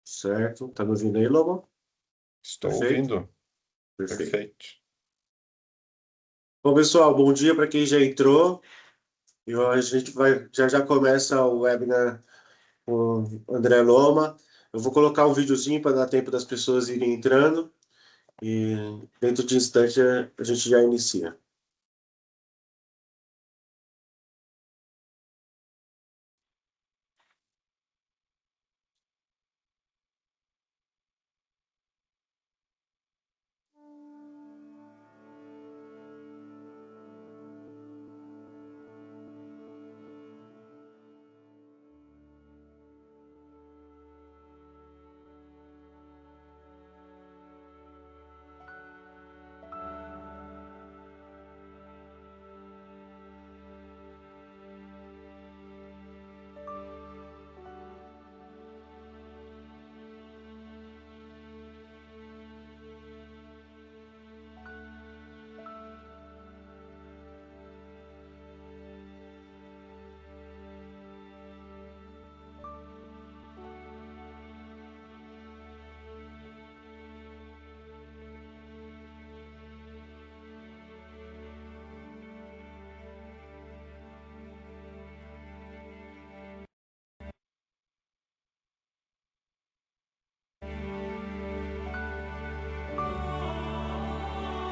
Certo. Tá me ouvindo aí, Lobo? Estou Perfeito? ouvindo. Perfeito. Perfeito. Bom, pessoal, bom dia para quem já entrou. E a gente vai já começa o webinar com o André Loma. Eu vou colocar um videozinho para dar tempo das pessoas irem entrando e dentro de instante a gente já inicia.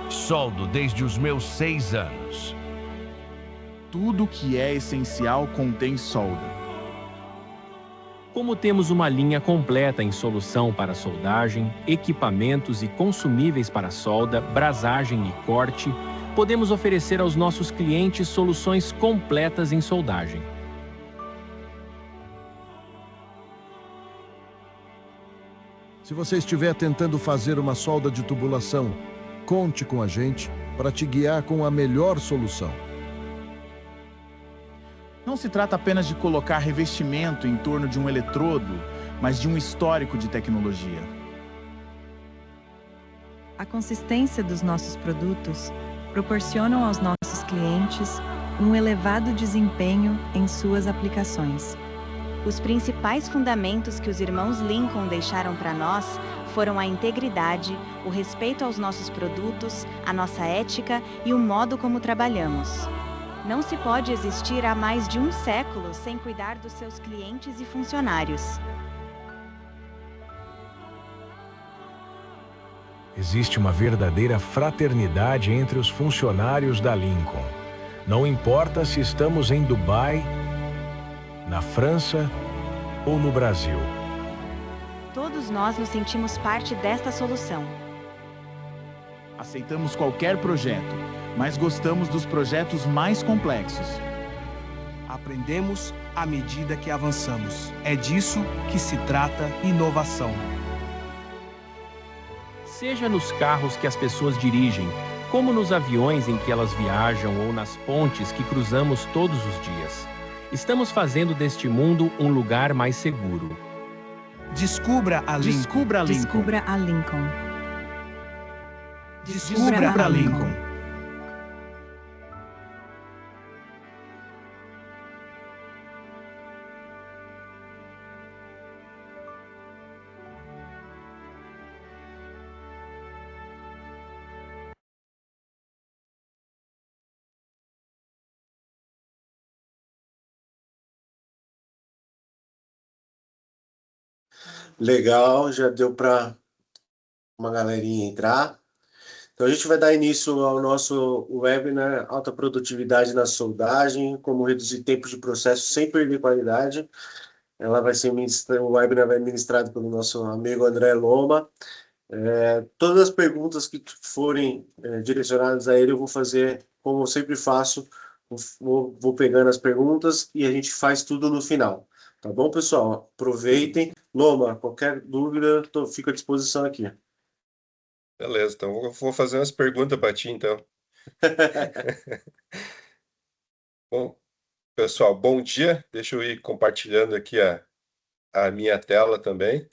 Soldo desde os meus 6 anos. Tudo que é essencial contém solda. Como temos uma linha completa em solução para soldagem, equipamentos e consumíveis para solda, brasagem e corte, podemos oferecer aos nossos clientes soluções completas em soldagem. Se você estiver tentando fazer uma solda de tubulação, conte com a gente para te guiar com a melhor solução. Não se trata apenas de colocar revestimento em torno de um eletrodo, mas de um histórico de tecnologia. A consistência dos nossos produtos proporcionam aos nossos clientes um elevado desempenho em suas aplicações. Os principais fundamentos que os irmãos Lincoln deixaram para nós foram a integridade, o respeito aos nossos produtos, a nossa ética e o modo como trabalhamos. Não se pode existir há mais de um século sem cuidar dos seus clientes e funcionários. Existe uma verdadeira fraternidade entre os funcionários da Lincoln. Não importa se estamos em Dubai, na França ou no Brasil. Todos nós nos sentimos parte desta solução. Aceitamos qualquer projeto, mas gostamos dos projetos mais complexos. Aprendemos à medida que avançamos. É disso que se trata inovação. Seja nos carros que as pessoas dirigem, como nos aviões em que elas viajam ou nas pontes que cruzamos todos os dias. Estamos fazendo deste mundo um lugar mais seguro. Descubra a Lincoln. Descubra a Lincoln. Descubra a Lincoln. Legal, já deu para uma galerinha entrar. Então, a gente vai dar início ao nosso webinar Alta Produtividade na Soldagem, como reduzir tempo de processo sem perder qualidade. Ela vai ser o webinar vai ser ministrado pelo nosso amigo André Loma. Todas as perguntas que forem direcionadas a ele, eu vou fazer como eu sempre faço, vou pegando as perguntas e a gente faz tudo no final. Tá bom, pessoal? Aproveitem. Loma, qualquer dúvida, fico à disposição aqui. Beleza, então eu vou fazer umas perguntas para ti, então. Bom, pessoal, bom dia. Deixa eu ir compartilhando aqui a minha tela também,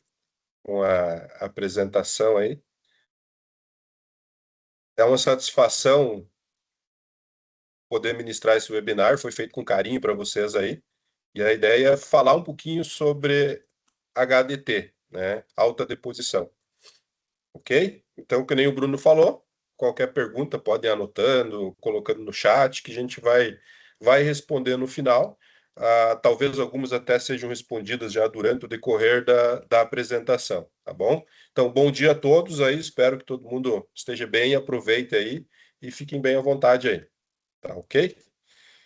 com a apresentação aí. É uma satisfação poder ministrar esse webinar, foi feito com carinho para vocês aí. E a ideia é falar um pouquinho sobre HDT. né? Alta deposição. Ok? Então, que nem o Bruno falou, qualquer pergunta podem ir anotando, colocando no chat, que a gente vai responder no final. Talvez algumas até sejam respondidas já durante o decorrer da apresentação, tá bom? Então, bom dia a todos aí, espero que todo mundo esteja bem, aproveite aí e fiquem bem à vontade aí, tá ok?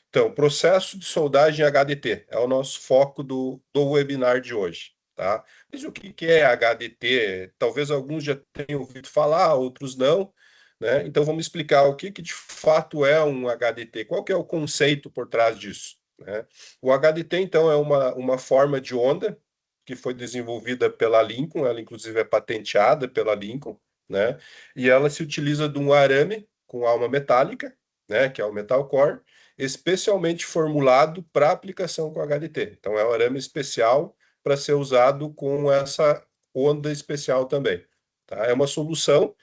Então, processo de soldagem HDT é o nosso foco do webinar de hoje, tá? Mas o que é HDT? Talvez alguns já tenham ouvido falar, outros não, né? Então, vamos explicar o que de fato é um HDT, qual que é o conceito por trás disso, né? O HDT, então, é uma forma de onda que foi desenvolvida pela Lincoln, ela inclusive é patenteada pela Lincoln, né? E ela se utiliza de um arame com alma metálica, né? Que é o metal core, especialmente formulado para aplicação com HDT. Então, é um arame especial para ser usado com essa onda especial também. Tá? É uma solução.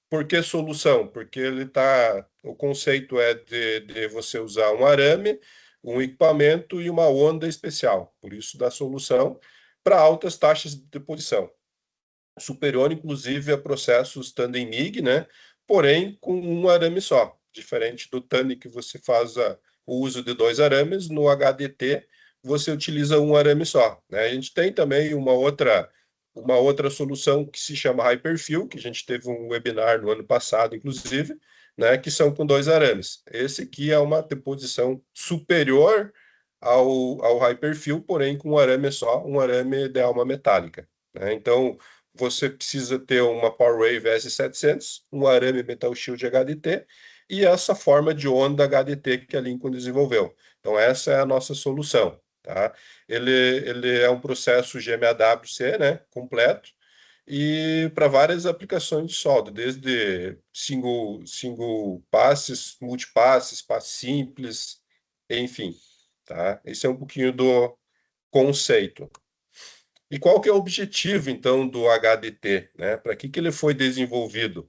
Por que solução? Porque o conceito é de você usar um arame, um equipamento e uma onda especial. Por isso, da solução para altas taxas de deposição. Superior, inclusive, a processos tandem MIG, né? Porém, com um arame só. Diferente do tandem que você faz o uso de 2 arames, no HDT você utiliza um arame só, né? A gente tem também uma outra solução que se chama Hyperfill, que a gente teve um webinar no ano passado, inclusive, né? Que são com 2 arames. Esse aqui é uma deposição superior ao Hyperfill, porém com um arame só, um arame de alma metálica, né? Então, você precisa ter uma PowerWave S700, um arame Metal Shield HDT e essa forma de onda HDT que a Lincoln desenvolveu. Então, essa é a nossa solução, tá? Ele é um processo GMAWC, né, completo, e para várias aplicações de solda, desde single passes, multipasses, passe simples, enfim, tá? Esse é um pouquinho do conceito. E qual que é o objetivo, então, do HDT, né? Para que ele foi desenvolvido?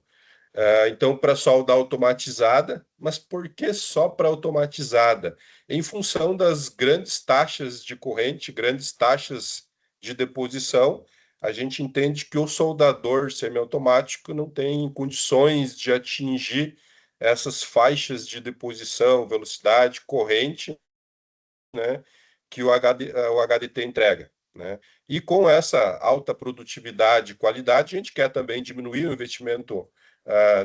Então, para solda automatizada, mas por que só para automatizada? Em função das grandes taxas de corrente, grandes taxas de deposição, a gente entende que o soldador semiautomático não tem condições de atingir essas faixas de deposição, velocidade, corrente, né, que o HDT entrega, né? E com essa alta produtividade e qualidade, a gente quer também diminuir o investimento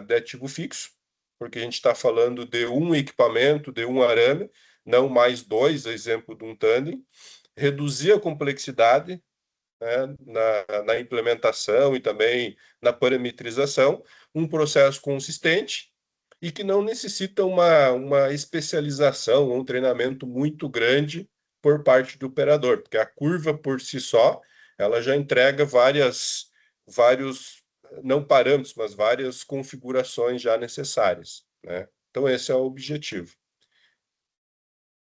de ativo fixo, porque a gente está falando de um equipamento, de um arame, não mais 2, exemplo de um tandem, reduzir a complexidade, né, na implementação e também na parametrização, um processo consistente e que não necessita uma especialização ou um treinamento muito grande por parte do operador, porque a curva por si só, ela já entrega vários, não parâmetros, mas várias configurações já necessárias, né? Então, esse é o objetivo.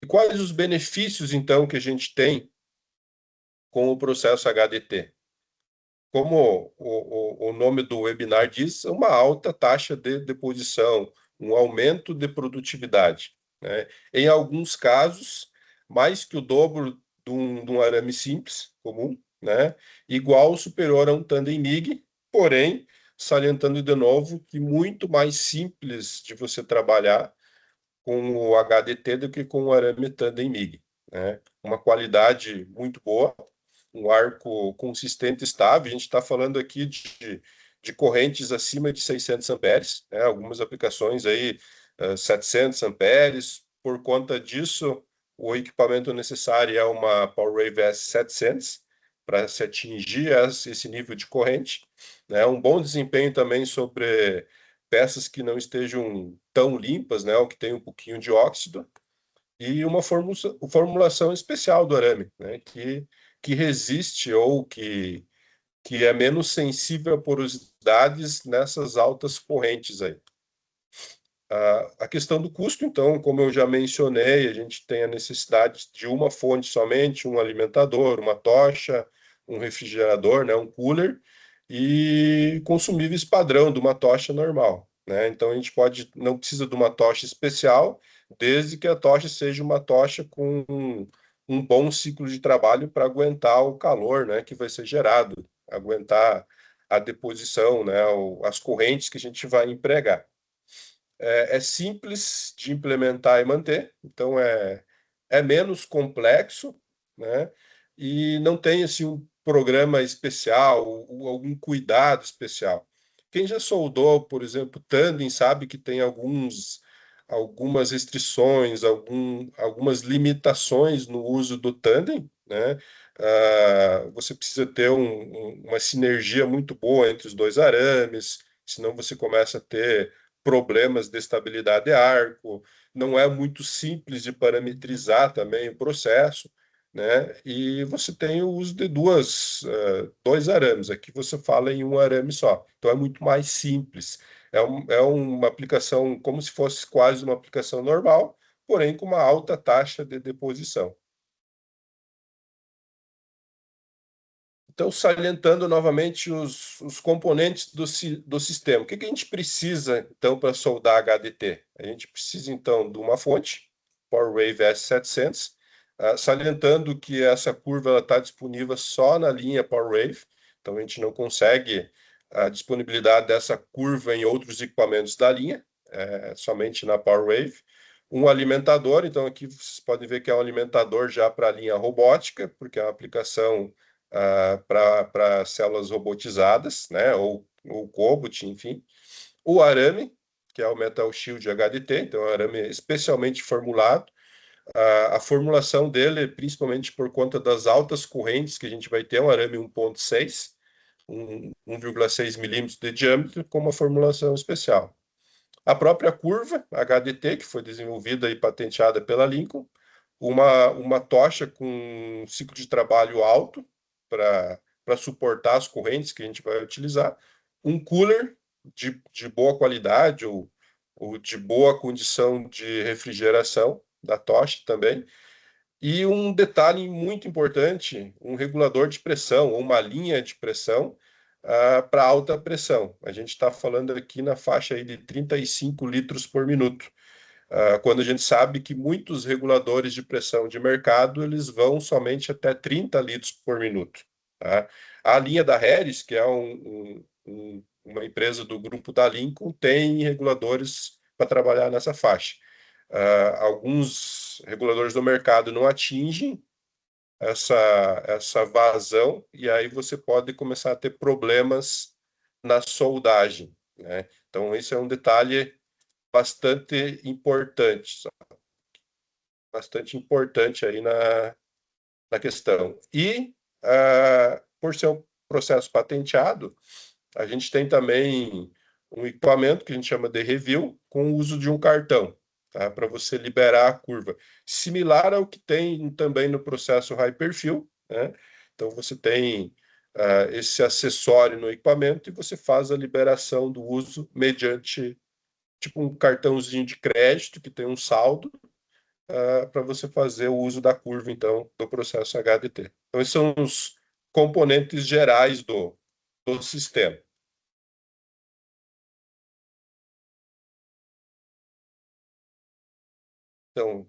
E quais os benefícios, então, que a gente tem com o processo HDT? Como o nome do webinar diz, uma alta taxa de deposição, um aumento de produtividade, né? Em alguns casos, mais que o dobro de um arame simples, comum, né? Igual ou superior a um tandem MIG, porém, salientando de novo que muito mais simples de você trabalhar com o HDT do que com o arame tandem MIG, né? Uma qualidade muito boa, um arco consistente e estável. A gente está falando aqui de correntes acima de 600 amperes, né? Algumas aplicações aí 700 amperes. Por conta disso, o equipamento necessário é uma PowerWave S700 para se atingir esse nível de corrente, né? Um bom desempenho também sobre peças que não estejam tão limpas, né? Ou que tem um pouquinho de óxido, e uma formulação especial do arame, né? Que resiste ou que é menos sensível a porosidades nessas altas correntes aí. A questão do custo, então, como eu já mencionei, a gente tem a necessidade de uma fonte somente, um alimentador, uma tocha, um refrigerador, né, um cooler, e consumíveis padrão de uma tocha normal, né? Então, a gente não precisa de uma tocha especial, desde que a tocha seja uma tocha com um bom ciclo de trabalho para aguentar o calor, né, que vai ser gerado, aguentar a deposição, né, as correntes que a gente vai empregar. É simples de implementar e manter, então é menos complexo, né, e não tem assim um programa especial ou algum cuidado especial. Quem já soldou, por exemplo, tandem, sabe que tem algumas restrições, algumas limitações no uso do tandem, né? Você precisa ter uma sinergia muito boa entre os dois arames, senão você começa a ter problemas de estabilidade de arco, não é muito simples de parametrizar também o processo, né? E você tem o uso de dois arames. Aqui você fala em um arame só, então é muito mais simples. É uma aplicação como se fosse quase uma aplicação normal, porém com uma alta taxa de deposição. Então, salientando novamente os componentes do sistema. O que a gente precisa, então, para soldar HDT? A gente precisa, então, de uma fonte, PowerWave S700, salientando que essa curva está disponível só na linha PowerWave, então a gente não consegue a disponibilidade dessa curva em outros equipamentos da linha, somente na PowerWave. Um alimentador, então aqui vocês podem ver que é um alimentador já para a linha robótica, porque é uma aplicação para células robotizadas, né, ou Cobot, enfim. O arame, que é o Metal Shield HDT, então é um arame especialmente formulado. A formulação dele, principalmente por conta das altas correntes que a gente vai ter, é um arame 1.6, 1,6 milímetros de diâmetro, com uma formulação especial. A própria curva HDT, que foi desenvolvida e patenteada pela Lincoln, uma tocha com um ciclo de trabalho alto, para suportar as correntes que a gente vai utilizar, um cooler de boa qualidade ou de boa condição de refrigeração da tocha também, e um detalhe muito importante, um regulador de pressão, ou uma linha de pressão para alta pressão. A gente está falando aqui na faixa aí de 35 litros por minuto. Quando a gente sabe que muitos reguladores de pressão de mercado, eles vão somente até 30 litros por minuto. Tá? A linha da Harris, que é uma empresa do grupo da Lincoln, tem reguladores para trabalhar nessa faixa. Alguns reguladores do mercado não atingem essa vazão, e aí você pode começar a ter problemas na soldagem, né? Então, esse é um detalhe bastante importante aí na questão. E, por ser um processo patenteado, a gente tem também um equipamento que a gente chama de review, com o uso de um cartão, tá? Para você liberar a curva. Similar ao que tem também no processo high perfil, né? Então, você tem esse acessório no equipamento e você faz a liberação do uso mediante tipo um cartãozinho de crédito que tem um saldo para você fazer o uso da curva, então, do processo HDT. Então, esses são os componentes gerais do sistema. Então,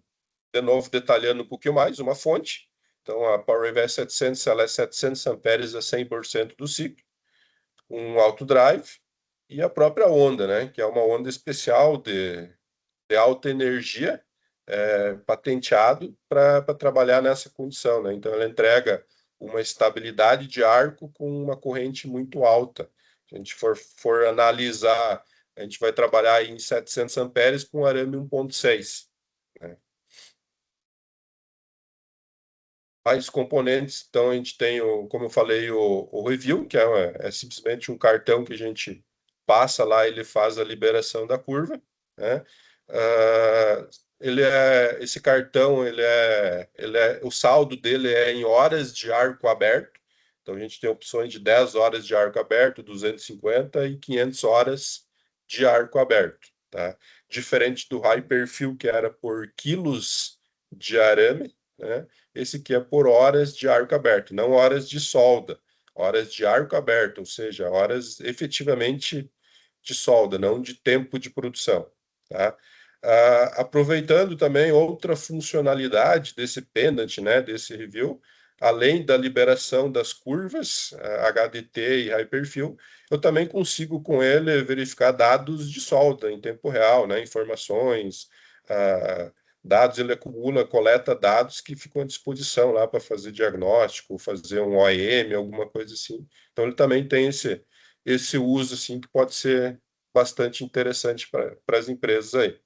de novo, detalhando um pouquinho mais, uma fonte. Então, a PowerWave S700, ela é 700 amperes a 100% do ciclo. Um auto drive e a própria onda, né? Que é uma onda especial de alta energia, patenteado para trabalhar nessa condição, né? Então, ela entrega uma estabilidade de arco com uma corrente muito alta. Se a gente for analisar, a gente vai trabalhar em 700 amperes com arame 1.6. Né? Mais componentes, então a gente tem, como eu falei, o review, que é simplesmente um cartão que a gente passa lá, ele faz a liberação da curva, né? Esse cartão, o saldo dele é em horas de arco aberto, então a gente tem opções de 10 horas de arco aberto, 250 e 500 horas de arco aberto, tá? Diferente do high perfil, que era por quilos de arame, né? Esse aqui é por horas de arco aberto, não horas de solda, horas de arco aberto, ou seja, horas efetivamente de solda, não de tempo de produção, tá? Aproveitando também outra funcionalidade desse pendant, né, desse review, além da liberação das curvas, HDT e Hyperfill, eu também consigo com ele verificar dados de solda em tempo real, né, informações, dados, ele acumula, coleta dados que ficam à disposição lá para fazer diagnóstico, fazer um OEM, alguma coisa assim. Então ele também tem esse uso assim, que pode ser bastante interessante para as empresas aí.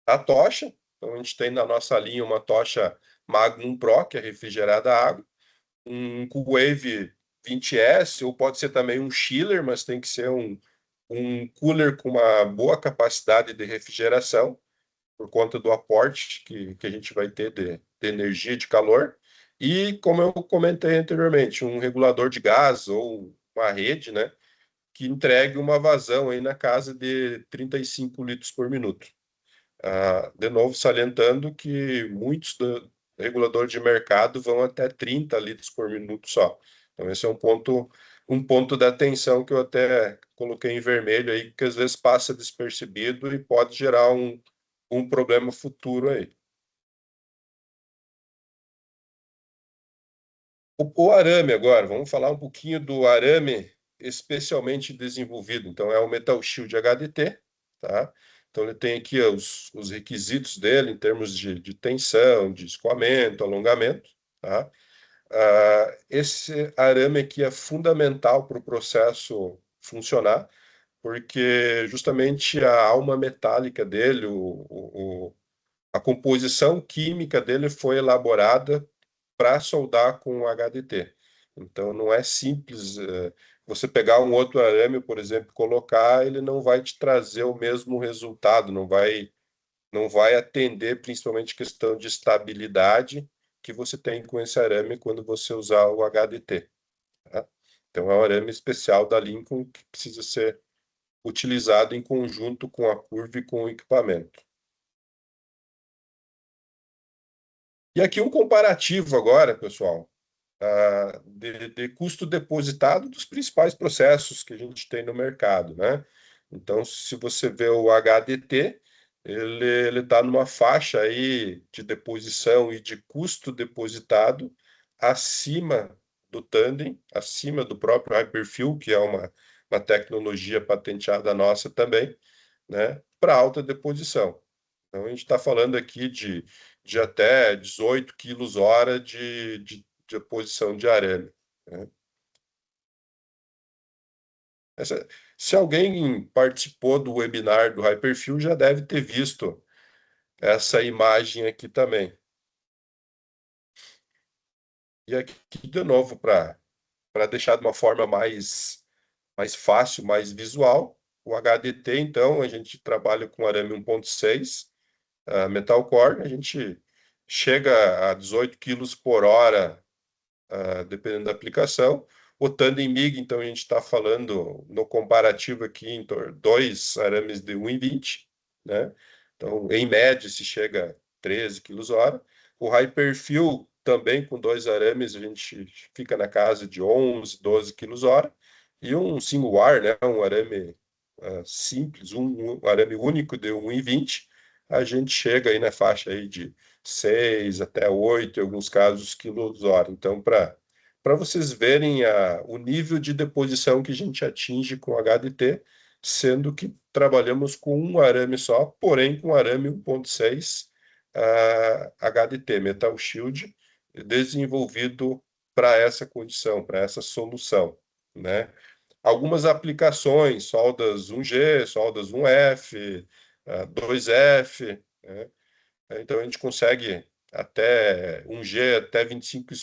A tocha, então a gente tem na nossa linha uma tocha Magnum Pro, que é refrigerada a água, um Coolwave 20S, ou pode ser também um chiller, mas tem que ser um cooler com uma boa capacidade de refrigeração, por conta do aporte que a gente vai ter de energia, de calor. E, como eu comentei anteriormente, um regulador de gás ou uma rede, né, que entregue uma vazão aí na casa de 35 litros por minuto. De novo, salientando que muitos do regulador de mercado vão até 30 litros por minuto só. Então, esse é um ponto da atenção que eu até coloquei em vermelho aí, que às vezes passa despercebido e pode gerar um problema futuro aí. O arame agora, vamos falar um pouquinho do arame especialmente desenvolvido. Então, é o Metal Shield HDT, tá? Então, ele tem aqui os requisitos dele em termos de tensão, de escoamento, alongamento, tá? Esse arame aqui é fundamental para o processo funcionar, porque justamente a alma metálica dele, a composição química dele foi elaborada para soldar com HDT. Então, não é simples você pegar um outro arame, por exemplo, colocar, ele não vai te trazer o mesmo resultado, não vai atender principalmente questão de estabilidade que você tem com esse arame quando você usar o HDT. Tá? Então, é um arame especial da Lincoln que precisa ser utilizado em conjunto com a curva e com o equipamento. E aqui um comparativo agora, pessoal, de custo depositado dos principais processos que a gente tem no mercado, né? Então, se você vê o HDT, ele está numa faixa aí de deposição e de custo depositado acima do Tandem, acima do próprio Hyperfill, que é uma tecnologia patenteada nossa também, né? Para alta deposição. Então, a gente está falando aqui de até 18 quilos-hora de deposição de arame, né? Se alguém participou do webinar do Hyperfill, já deve ter visto essa imagem aqui também. E aqui, de novo, para deixar de uma forma mais fácil, mais visual, o HDT, então, a gente trabalha com arame 1.6, metal core, a gente chega a 18 quilos por hora, dependendo da aplicação. O Tandem MIG, então, a gente está falando no comparativo aqui em dois arames de 1,20, né? Então, em média, se chega a 13 quilos-hora. O Hyperfill, também com dois arames, a gente fica na casa de 11, 12 quilos-hora. E um single wire, né? Um arame simples, um arame único de 1,20, a gente chega aí na faixa aí de 6 até 8, em alguns casos, quilos-hora. Então, para vocês verem o nível de deposição que a gente atinge com HDT, sendo que trabalhamos com um arame só, porém com arame 1.6 HDT, Metal Shield, desenvolvido para essa condição, para essa solução, né? Algumas aplicações, soldas 1G, soldas 1F, 2F, né? Então a gente consegue até 1G, até 25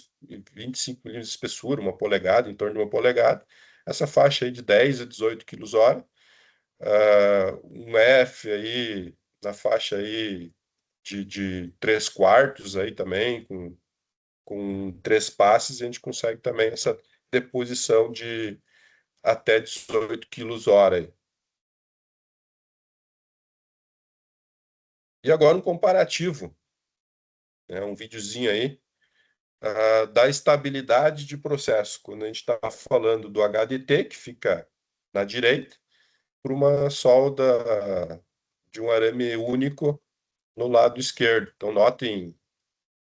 milímetros de espessura, 1 polegada, em torno de 1 polegada. Essa faixa aí de 10 a 18 quilos-hora. Um F aí, na faixa aí de 3/4 aí também, com 3 passes, a gente consegue também essa deposição de até 18 quilos-hora aí. E agora um comparativo, né, um videozinho aí, da estabilidade de processo. Quando a gente está falando do HDT, que fica na direita, para uma solda de um arame único no lado esquerdo. Então, notem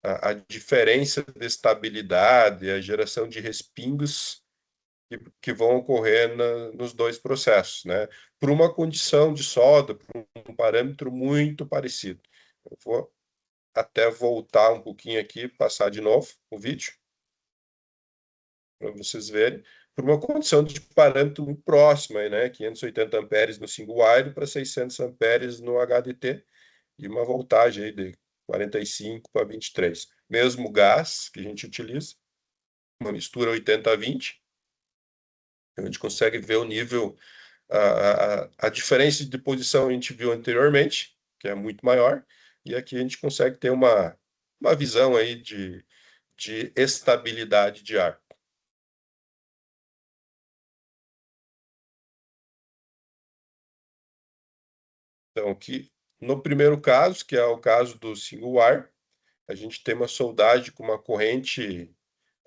a diferença de estabilidade, a geração de respingos que vão ocorrer nos dois processos, né? Por uma condição de solda, por um parâmetro muito parecido. Eu vou até voltar um pouquinho aqui, passar de novo o vídeo, para vocês verem, por uma condição de parâmetro muito próxima, né? 580 amperes no single wire para 600 amperes no HDT, e uma voltagem aí de 45 para 23. Mesmo gás que a gente utiliza, uma mistura 80-20, a gente consegue ver o nível, a diferença de posição a gente viu anteriormente, que é muito maior, e aqui a gente consegue ter uma visão aí de estabilidade de ar. Então, aqui, no primeiro caso, que é o caso do single wire, a gente tem uma soldagem com uma corrente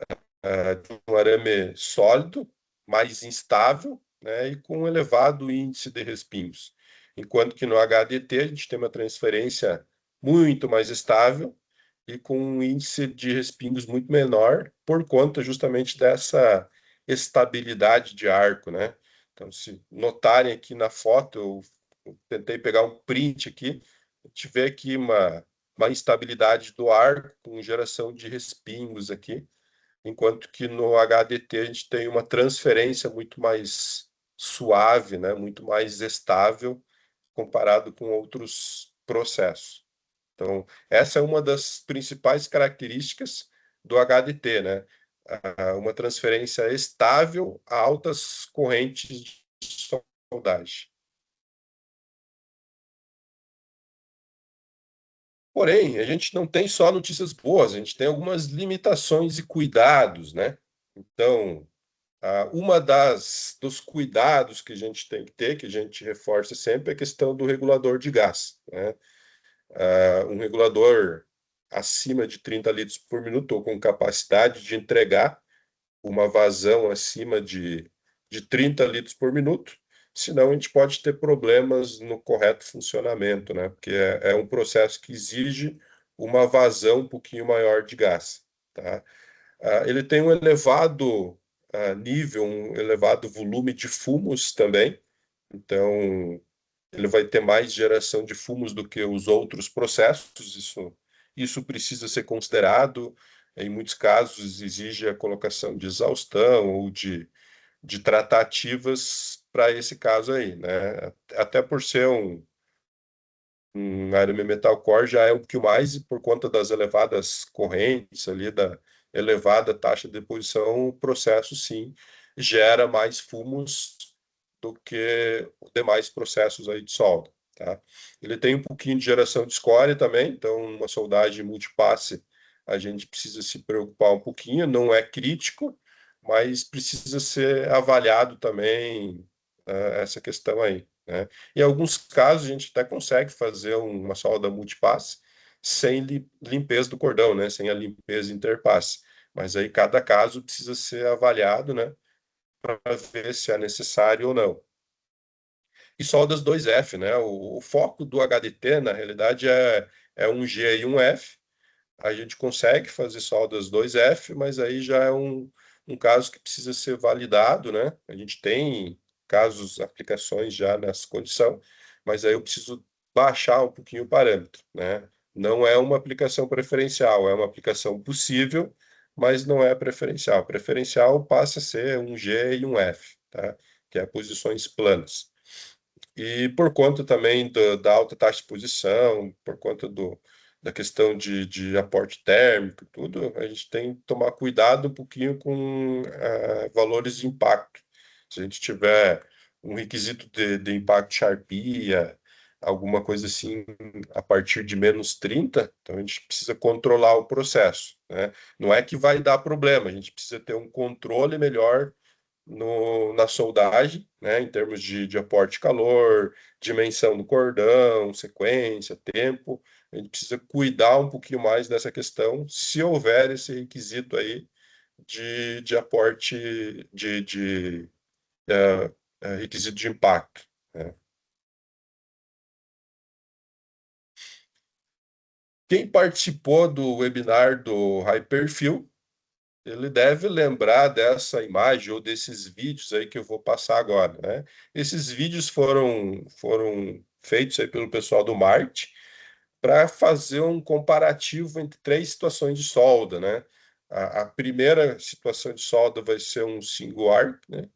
de um arame sólido, mais instável, né, e com um elevado índice de respingos. Enquanto que no HDT a gente tem uma transferência muito mais estável e com um índice de respingos muito menor, por conta justamente dessa estabilidade de arco, né? Então, se notarem aqui na foto, eu tentei pegar um print aqui, a gente vê aqui uma instabilidade do arco com geração de respingos aqui, enquanto que no HDT a gente tem uma transferência muito mais suave, né? Muito mais estável comparado com outros processos. Então, essa é uma das principais características do HDT, né? Uma transferência estável a altas correntes de soldagem. Porém, a gente não tem só notícias boas, a gente tem algumas limitações e cuidados, né? Então, uma dos cuidados que a gente tem que ter, que a gente reforça sempre, é a questão do regulador de gás, né? Um regulador acima de 30 litros por minuto, ou com capacidade de entregar uma vazão acima de 30 litros por minuto, senão a gente pode ter problemas no correto funcionamento, né? Porque é um processo que exige uma vazão um pouquinho maior de gás, tá? Ele tem um elevado nível, um elevado volume de fumos também, então ele vai ter mais geração de fumos do que os outros processos, isso precisa ser considerado. Em muitos casos exige a colocação de exaustão ou de tratativas para esse caso aí, né? Até por ser um arame metal core já é o que mais, e por conta das elevadas correntes ali, da elevada taxa de deposição, o processo sim gera mais fumos do que os demais processos aí de solda, tá? Ele tem um pouquinho de geração de escória também, então uma soldagem multipasse a gente precisa se preocupar um pouquinho, não é crítico, mas precisa ser avaliado também essa questão aí, né? Em alguns casos, a gente até consegue fazer uma solda multipasse sem limpeza do cordão, né? Sem a limpeza interpasse. Mas aí cada caso precisa ser avaliado, né? Para ver se é necessário ou não. E soldas 2F, né? O foco do HDT, na realidade, é um G e um F. A gente consegue fazer soldas 2F, mas aí já é um caso que precisa ser validado, né? A gente tem casos, aplicações já nessa condição, mas aí eu preciso baixar um pouquinho o parâmetro, né? Não é uma aplicação preferencial, é uma aplicação possível, mas não é preferencial. Preferencial passa a ser um G e um F, tá? Que é posições planas. E por conta também da alta taxa de posição, por conta da questão de aporte térmico e tudo, a gente tem que tomar cuidado um pouquinho com valores de impacto. Se a gente tiver um requisito de impacto Sharpia, alguma coisa assim, a partir de menos 30, então a gente precisa controlar o processo, né? Não é que vai dar problema, a gente precisa ter um controle melhor na soldagem, né, em termos de aporte de calor, dimensão do cordão, sequência, tempo. A gente precisa cuidar um pouquinho mais dessa questão, se houver esse requisito aí de aporte, requisito de impacto, né? Quem participou do webinar do Hyperfill, ele deve lembrar dessa imagem ou desses vídeos aí que eu vou passar agora, né? Esses vídeos foram feitos aí pelo pessoal do marketing para fazer um comparativo entre 3 situações de solda, né? A primeira situação de solda vai ser um single arc, né?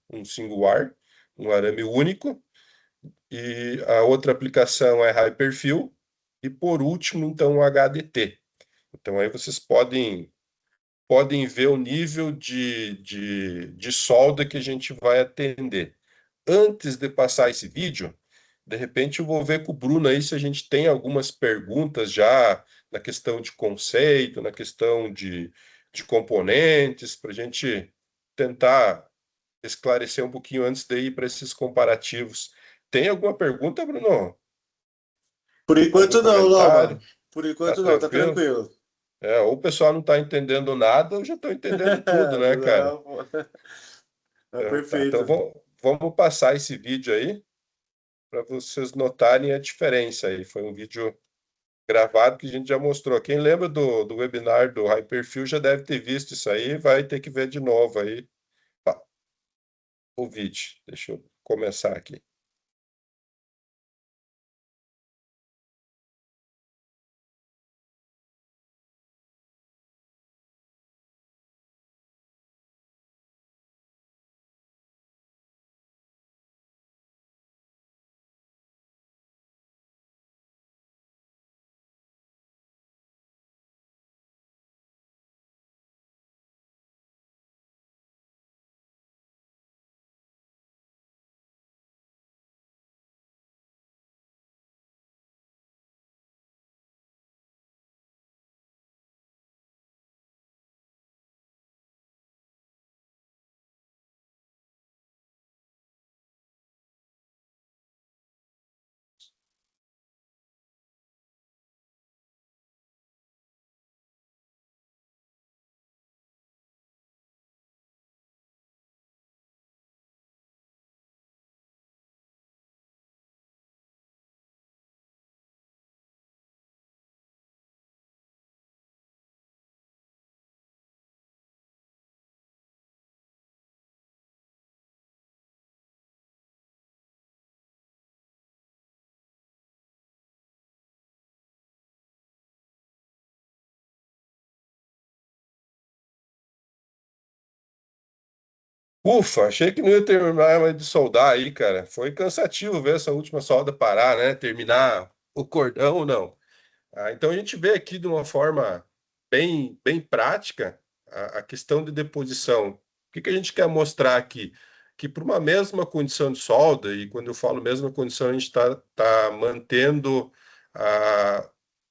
Um arame único, e a outra aplicação é Hyperfill, e por último, então, o HDT. Então, aí vocês podem ver o nível de solda que a gente vai atender. Antes de passar esse vídeo, de repente eu vou ver com o Bruno aí se a gente tem algumas perguntas já na questão de conceito, na questão de componentes, para a gente tentar esclarecer um pouquinho antes de ir para esses comparativos. Tem alguma pergunta, Bruno? Por enquanto Algum não, Loma. comentário? Por Tá enquanto não, tá tranquilo? tranquilo. Ou o pessoal não está entendendo nada, ou já estão entendendo tudo, né, cara? Não, pô. Tá Tá. Então perfeito. vamos passar esse vídeo aí para vocês notarem a diferença aí. Foi um vídeo gravado que a gente já mostrou. Quem lembra do webinar do Hyperfill já deve ter visto isso aí, vai ter que ver de novo aí o vídeo. Deixa eu começar aqui. Ufa, achei que não ia terminar mais de soldar aí, cara. Foi cansativo ver essa última solda parar, né? Terminar o cordão, não. Então a gente vê aqui de uma forma bem prática a questão de deposição. O que a gente quer mostrar aqui? Que para uma mesma condição de solda, e quando eu falo mesma condição, a gente está mantendo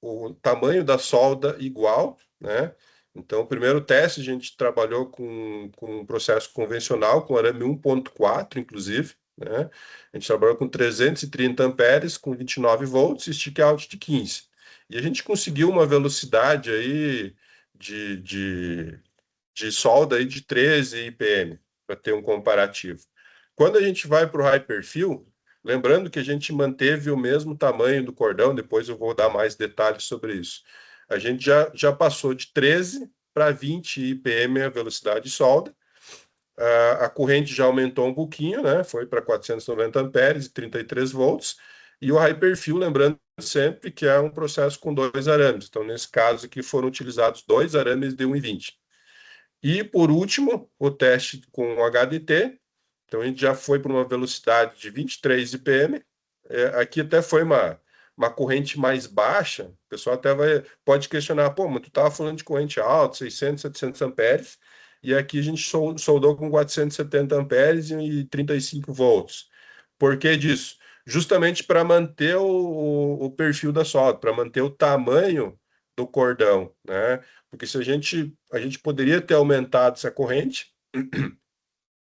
o tamanho da solda igual, né? Então, o primeiro teste a gente trabalhou com um processo convencional, com arame 1.4, inclusive, né? A gente trabalhou com 330 amperes, com 29 volts e stick out de 15. E a gente conseguiu uma velocidade aí de solda aí de 13 IPM, para ter um comparativo. Quando a gente vai para o Hyperfill, lembrando que a gente manteve o mesmo tamanho do cordão, depois eu vou dar mais detalhes sobre isso. A gente já passou de 13 para 20 IPM a velocidade de solda. A corrente já aumentou um pouquinho, né? Foi para 490 amperes e 33 volts. E o Hyperfill, lembrando sempre que é um processo com 2 arames. Então, nesse caso aqui, foram utilizados 2 arames de 1,20. E, por último, o teste com o HDT. Então, a gente já foi para uma velocidade de 23 IPM. Aqui até foi uma corrente mais baixa. O pessoal até pode questionar, pô, mas tu estava falando de corrente alta, 600, 700 amperes, e aqui a gente soldou com 470 amperes e 35 volts. Por que disso? Justamente para manter o perfil da solda, para manter o tamanho do cordão, né? Porque se a gente poderia ter aumentado essa corrente,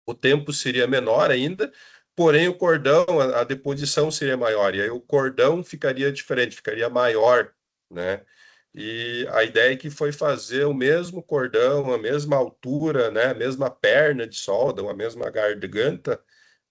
o tempo seria menor ainda, porém o cordão, a deposição seria maior, e aí o cordão ficaria diferente, ficaria maior, né? E a ideia que foi fazer o mesmo cordão, a mesma altura, né? A mesma perna de solda, a mesma garganta,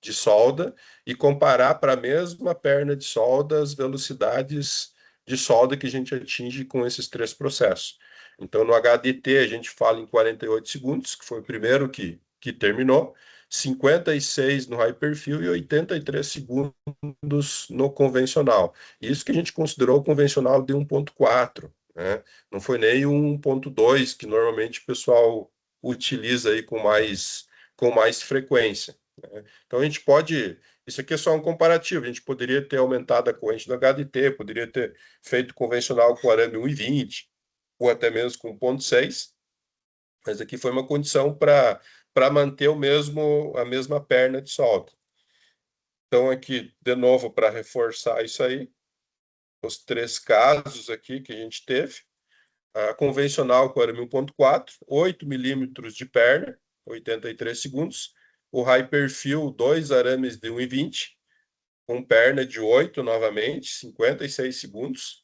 de solda e comparar para a mesma perna de solda as velocidades de solda que a gente atinge com esses 3 processos. Então, no HDT, a gente fala em 48 segundos, que foi o primeiro que terminou, 56 no high perfil e 83 segundos no convencional. Isso que a gente considerou o convencional de 1.4, né? Não foi nem o 1.2, que normalmente o pessoal utiliza aí com mais frequência, né? Então, a gente pode... Isso aqui é só um comparativo. A gente poderia ter aumentado a corrente do HDT, poderia ter feito convencional com arame 1,20, ou até mesmo com 1.6, mas aqui foi uma condição para manter a mesma perna de solda. Então, aqui, de novo, para reforçar isso aí, os 3 casos aqui que a gente teve. A convencional com arame 1.4, 8 milímetros de perna, 83 segundos. O high perfil, 2 arames de 1,20, com perna de 8 novamente, 56 segundos.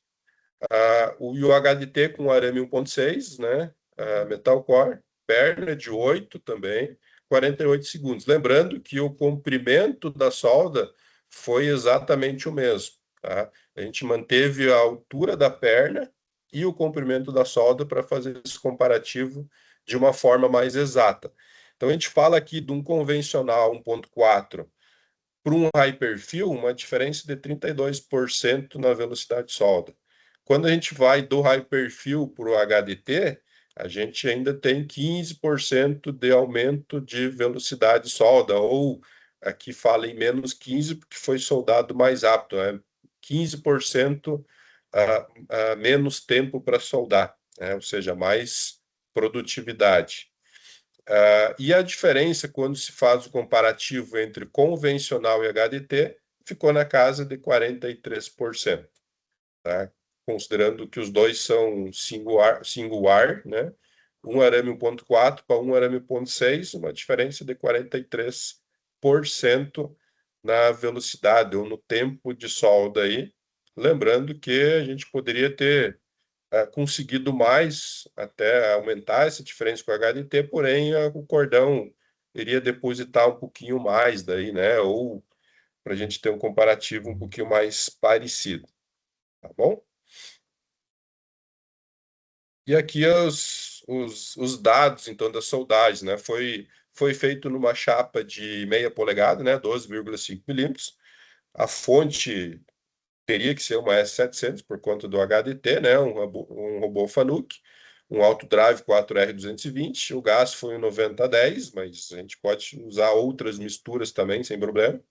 O HDT com arame 1.6, né? Metal core, perna de 8 também, 48 segundos. Lembrando que o comprimento da solda foi exatamente o mesmo, tá? A gente manteve a altura da perna e o comprimento da solda para fazer esse comparativo de uma forma mais exata. Então, a gente fala aqui de um convencional 1.4 para um high perfil, uma diferença de 32% na velocidade de solda. Quando a gente vai do high perfil para o HDT, a gente ainda tem 15% de aumento de velocidade de solda, ou aqui fala em menos 15, porque foi soldado mais rápido, né? 15% menos tempo para soldar, né? Ou seja, mais produtividade. E a diferença, quando se faz o comparativo entre convencional e HDT, ficou na casa de 43%, tá? Considerando que os dois são single-wire, né? Um arame 1.4 para um arame 1.6, uma diferença de 43% na velocidade ou no tempo de solda aí. Lembrando que a gente poderia ter conseguido mais, até aumentar essa diferença com o HDT, porém o cordão iria depositar um pouquinho mais daí, né? Ou para a gente ter um comparativo um pouquinho mais parecido, tá bom? E aqui os dados, então, da soldagem, né? Foi feito numa chapa de meia polegada, né? 12,5 milímetros. A fonte teria que ser uma S700 por conta do HDT, né? Um robô Fanuc, um alto drive 4R220. O gás foi um 9010, mas a gente pode usar outras misturas também, sem problema.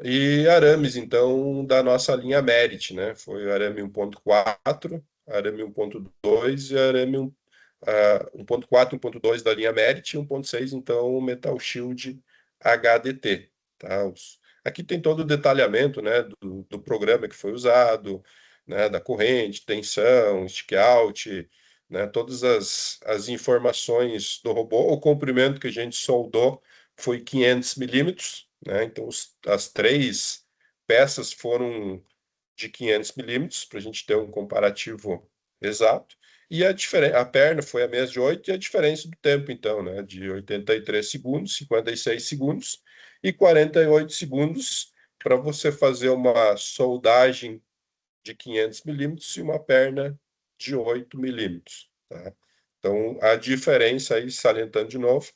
E arames, então, da nossa linha Merit, né? Foi arame 1.4, arame 1.2 e arame 1.4, 1.2 da linha Merit, 1.6, então, o Metal Shield HDT, tá? Aqui tem todo o detalhamento, né, do programa que foi usado, né, da corrente, tensão, stick out, né, todas as informações do robô. O comprimento que a gente soldou foi 500 milímetros, né, então as 3 peças foram de 500 milímetros, para a gente ter um comparativo exato. E a perna foi a mesma de 8, e a diferença do tempo, então, né, de 83 segundos, 56 segundos, e 48 segundos para você fazer uma soldagem de 500 milímetros e uma perna de 8 milímetros, tá? Então, a diferença aí, salientando de novo,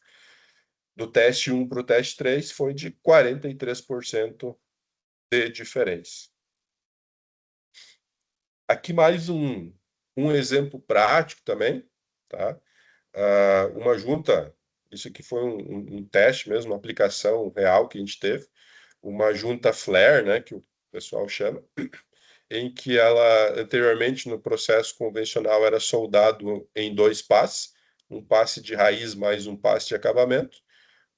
do teste 1 para o teste 3 foi de 43% de diferença. Aqui mais um exemplo prático também, tá? Uma junta, isso aqui foi um teste mesmo, uma aplicação real que a gente teve, uma junta flare, né, que o pessoal chama, em que ela, anteriormente, no processo convencional, era soldado em 2 passes, um passe de raiz mais um passe de acabamento,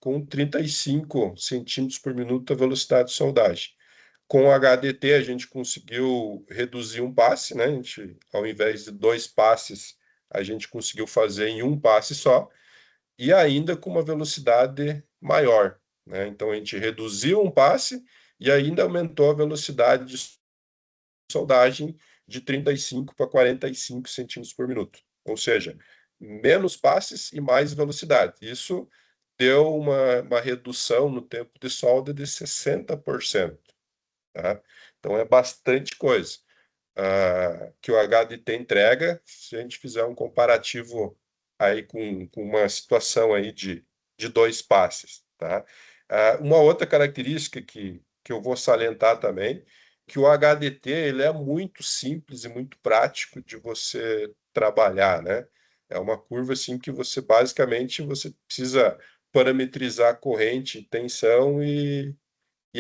com 35 centímetros por minuto a velocidade de soldagem. Com o HDT, a gente conseguiu reduzir um passe, né? A gente, ao invés de 2 passes, a gente conseguiu fazer em um passe só, e ainda com uma velocidade maior, né? Então, a gente reduziu um passe e ainda aumentou a velocidade de soldagem de 35 para 45 centímetros por minuto. Ou seja, menos passes e mais velocidade. Isso deu uma redução no tempo de solda de 60%. Tá? Então, é bastante coisa que o HDT entrega, se a gente fizer um comparativo aí com uma situação aí de 2 passes. Tá? Uma outra característica que eu vou salientar também, que o HDT ele é muito simples e muito prático de você trabalhar, né? É uma curva assim que você basicamente você precisa parametrizar a corrente, tensão e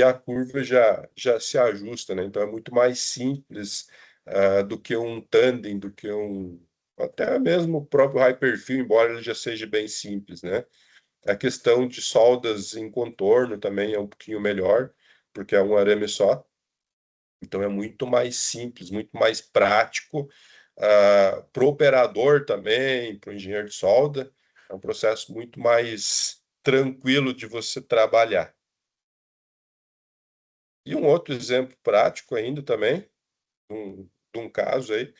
a curva já se ajusta, né? Então é muito mais simples do que um tandem, do que até mesmo o próprio Hyperfill, embora ele já seja bem simples, né? A questão de soldas em contorno também é um pouquinho melhor, porque é um arame só. Então é muito mais simples, muito mais prático para o operador também, para o engenheiro de solda. É um processo muito mais tranquilo de você trabalhar. E um outro exemplo prático ainda também, de um caso aí,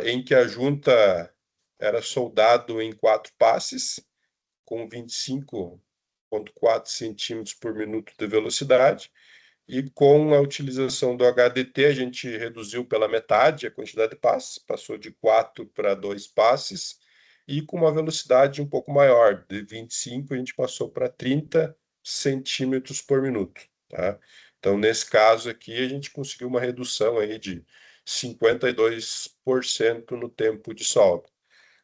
em que a junta era soldado em 4 passes, com 25,4 centímetros por minuto de velocidade, e com a utilização do HDT, a gente reduziu pela metade a quantidade de passes, passou de 4 para 2 passes, e com uma velocidade um pouco maior, de 25, a gente passou para 30 centímetros por minuto. Tá? Então, nesse caso aqui, a gente conseguiu uma redução aí de 52% no tempo de solda.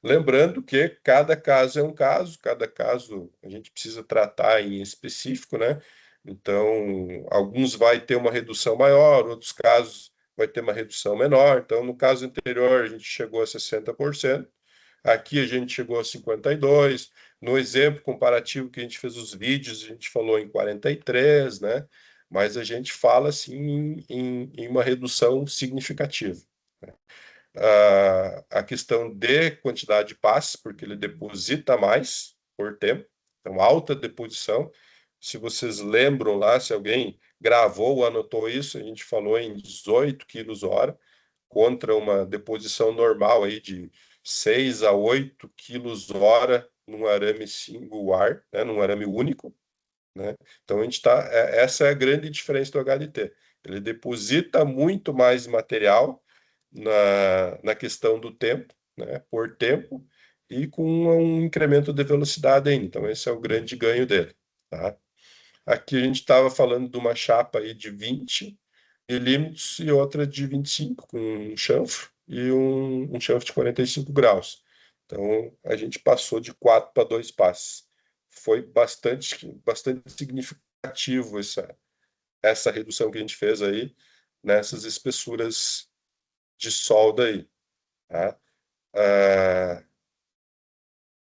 Lembrando que cada caso é um caso, cada caso a gente precisa tratar em específico, né? Então, alguns vai ter uma redução maior, outros casos vai ter uma redução menor. Então, no caso anterior, a gente chegou a 60%, aqui a gente chegou a 52%. No exemplo comparativo que a gente fez os vídeos, a gente falou em 43%, né? Mas a gente fala, assim, em uma redução significativa. A questão de quantidade de passes, porque ele deposita mais por tempo, então alta deposição. Se vocês lembram lá, se alguém gravou ou anotou isso, a gente falou em 18 quilos hora, contra uma deposição normal aí de 6 a 8 quilos hora num arame single-wire, né, num arame único. Né? Então, essa é a grande diferença do HDT. Ele deposita muito mais material na questão do tempo, né, por tempo, e com um incremento de velocidade ainda. Então, esse é o grande ganho dele. Tá? Aqui a gente estava falando de uma chapa aí de 20 milímetros e outra de 25, com um chanfro e um chanfro de 45 graus. Então, a gente passou de 4 para 2 passes. Foi bastante significativo essa redução que a gente fez aí nessas espessuras de solda aí. Tá?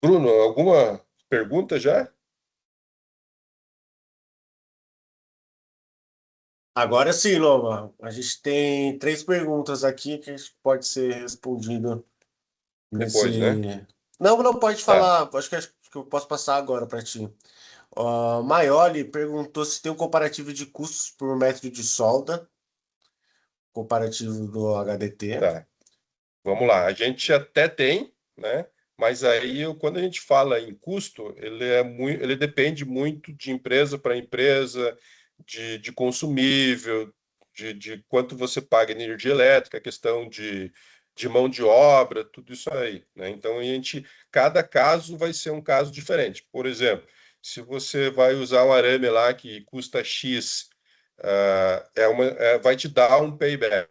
Bruno, alguma pergunta já? Agora sim, Loma. A gente tem 3 perguntas aqui que pode ser respondido Depois, né? nesse. Não, não pode Tá. falar. Acho que eu posso passar agora para ti. Maioli perguntou se tem um comparativo de custos por metro de solda, comparativo do HDT. Tá. Vamos lá. A gente até tem, né? Mas aí, quando a gente fala em custo, ele depende muito de empresa para empresa, de consumível, de quanto você paga energia elétrica, questão de mão de obra, tudo isso aí, né? Então, cada caso vai ser um caso diferente. Por exemplo, se você vai usar um arame lá que custa X, vai te dar um payback.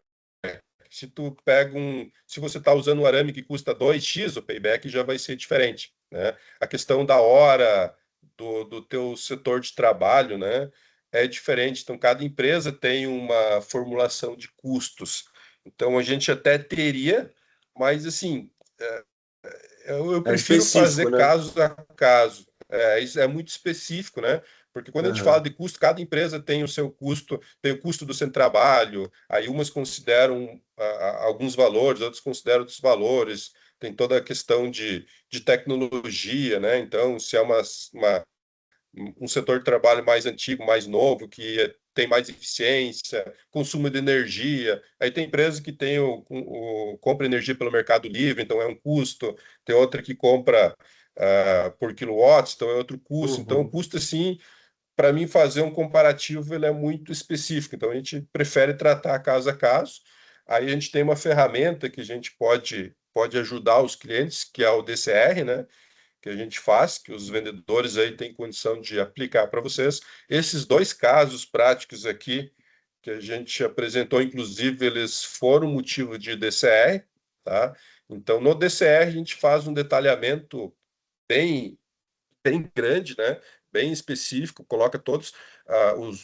Se você está usando um arame que custa 2x, o payback já vai ser diferente, né? A questão da hora do teu setor de trabalho, né, é diferente. Então, cada empresa tem uma formulação de custos. Então, a gente até teria, mas assim, eu É prefiro específico, fazer né? caso a caso. Isso é muito específico, né? Porque quando a gente fala Aham. de custo, cada empresa tem o seu custo, tem o custo do seu trabalho, aí umas consideram alguns valores, outras consideram outros valores, tem toda a questão de tecnologia, né? Então, se é um setor de trabalho mais antigo, mais novo, que tem mais eficiência, consumo de energia. Aí tem empresa que compra energia pelo Mercado Livre, então é um custo. Tem outra que compra por quilowatts, então é outro custo. Então, o Uhum. custo, assim, para mim, fazer um comparativo, ele é muito específico. Então, a gente prefere tratar caso a caso. Aí a gente tem uma ferramenta que a gente pode ajudar os clientes, que é o DCR, né? Que a gente faz, que os vendedores aí têm condição de aplicar para vocês. Esses dois casos práticos aqui que a gente apresentou, inclusive, eles foram motivo de DCR, tá? Então, no DCR, a gente faz um detalhamento bem, bem grande, né? Bem específico, coloca todos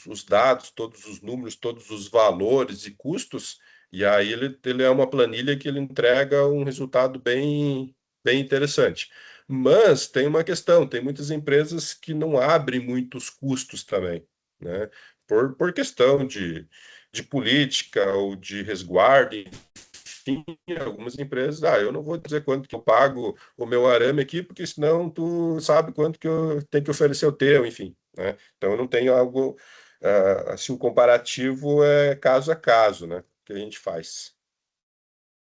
os dados, todos os números, todos os valores e custos, e aí ele é uma planilha que ele entrega um resultado bem, bem interessante. Mas tem uma questão, tem muitas empresas que não abrem muitos custos também, né? Por questão de política ou de resguardo, enfim, algumas empresas, eu não vou dizer quanto que eu pago o meu arame aqui, porque senão tu sabe quanto que eu tenho que oferecer o teu, enfim, né? Então eu não tenho algo, assim, o comparativo é caso a caso, né, que a gente faz.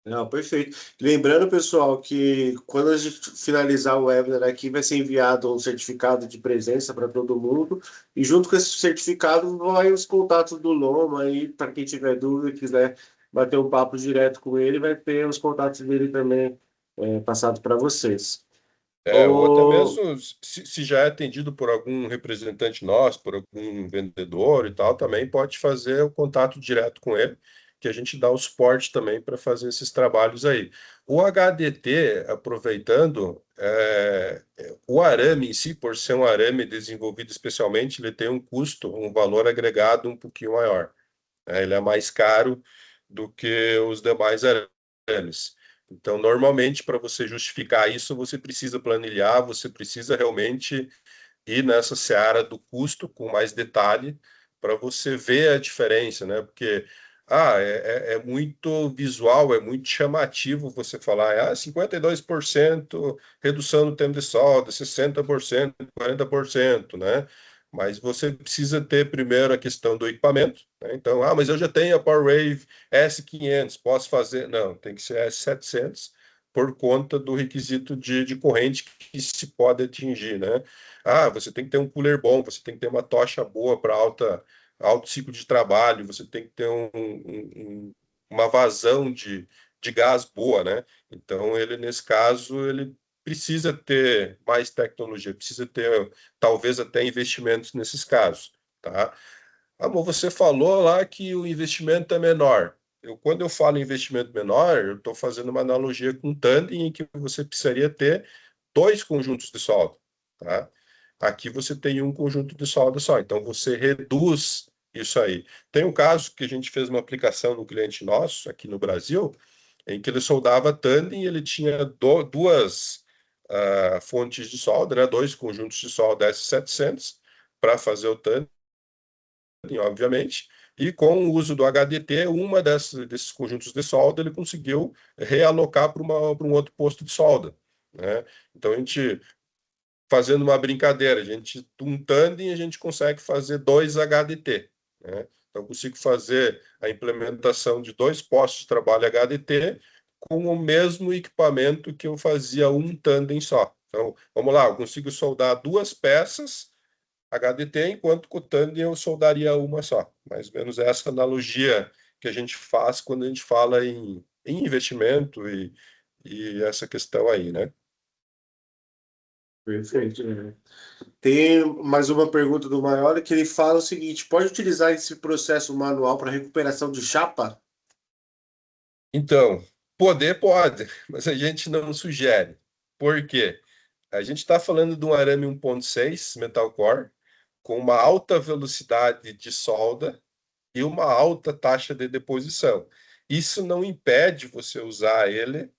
Não, perfeito. Lembrando, pessoal, que quando a gente finalizar o webinar aqui, vai ser enviado um certificado de presença para todo mundo, e junto com esse certificado vai os contatos do Loma aí, para quem tiver dúvida, quiser bater um papo direto com ele, vai ter os contatos dele também passados para vocês. Ou até O... mesmo se já é atendido por algum representante nosso, por algum vendedor e tal, também pode fazer o contato direto com ele, que a gente dá o suporte também para fazer esses trabalhos aí. O HDT, aproveitando, o arame em si, por ser um arame desenvolvido especialmente, ele tem um custo, um valor agregado um pouquinho maior, né? Ele é mais caro do que os demais arames. Então, normalmente, para você justificar isso, você precisa planilhar, você precisa realmente ir nessa seara do custo com mais detalhe para você ver a diferença, né? Porque é muito visual, é muito chamativo você falar 52% redução no tempo de solda, 60%, 40%, né? Mas você precisa ter primeiro a questão do equipamento, né? Então, mas eu já tenho a PowerWave S500, posso fazer? Não, tem que ser S700 por conta do requisito de corrente que se pode atingir, né? Você tem que ter um cooler bom, você tem que ter uma tocha boa para alto ciclo de trabalho, você tem que ter uma vazão de gás boa, né? Então, ele, nesse caso, ele precisa ter mais tecnologia, precisa ter, talvez, até investimentos nesses casos, tá? Amor, você falou lá que o investimento é menor. Quando eu falo em investimento menor, eu estou fazendo uma analogia com tandem em que você precisaria ter dois conjuntos de solda, tá? Aqui você tem um conjunto de solda só, então você reduz isso aí. Tem um caso que a gente fez uma aplicação no cliente nosso aqui no Brasil, em que ele soldava tandem e ele tinha duas fontes de solda, né? Dois conjuntos de solda S700 para fazer o tandem, obviamente, e com o uso do HDT, uma desses conjuntos de solda ele conseguiu realocar para um outro posto de solda, né? Então a gente, fazendo uma brincadeira, um tandem a gente consegue fazer dois HDT, né? Então eu consigo fazer a implementação de dois postos de trabalho HDT com o mesmo equipamento que eu fazia um tandem só. Então, vamos lá, eu consigo soldar duas peças HDT, enquanto com o tandem eu soldaria uma só. Mais ou menos essa analogia que a gente faz quando a gente fala em investimento e essa questão aí, né? Perfeito, né? Tem mais uma pergunta do Maior que ele fala o seguinte: pode utilizar esse processo manual para recuperação de chapa? Então, poder pode, mas a gente não sugere. Por quê? A gente está falando de um arame 1.6 metal core com uma alta velocidade de solda e uma alta taxa de deposição. Isso não impede você usar ele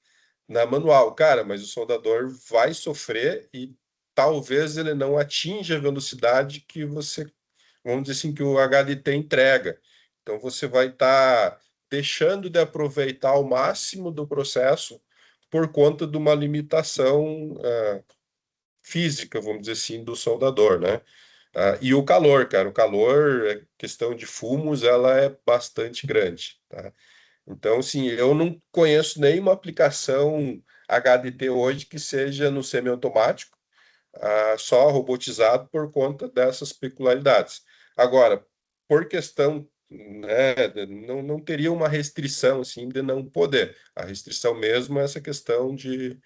na manual, cara, mas o soldador vai sofrer e talvez ele não atinja a velocidade que você, vamos dizer assim, que o HDT entrega. Então você vai estar deixando de aproveitar o máximo do processo por conta de uma limitação física, vamos dizer assim, do soldador, né? E o calor, cara, o calor, questão de fumos, ela é bastante grande, tá? Então, sim, eu não conheço nenhuma aplicação HDT hoje que seja no semiautomático, só robotizado por conta dessas peculiaridades. Agora, por questão, né, não teria uma restrição assim de não poder. A restrição mesmo é essa questão de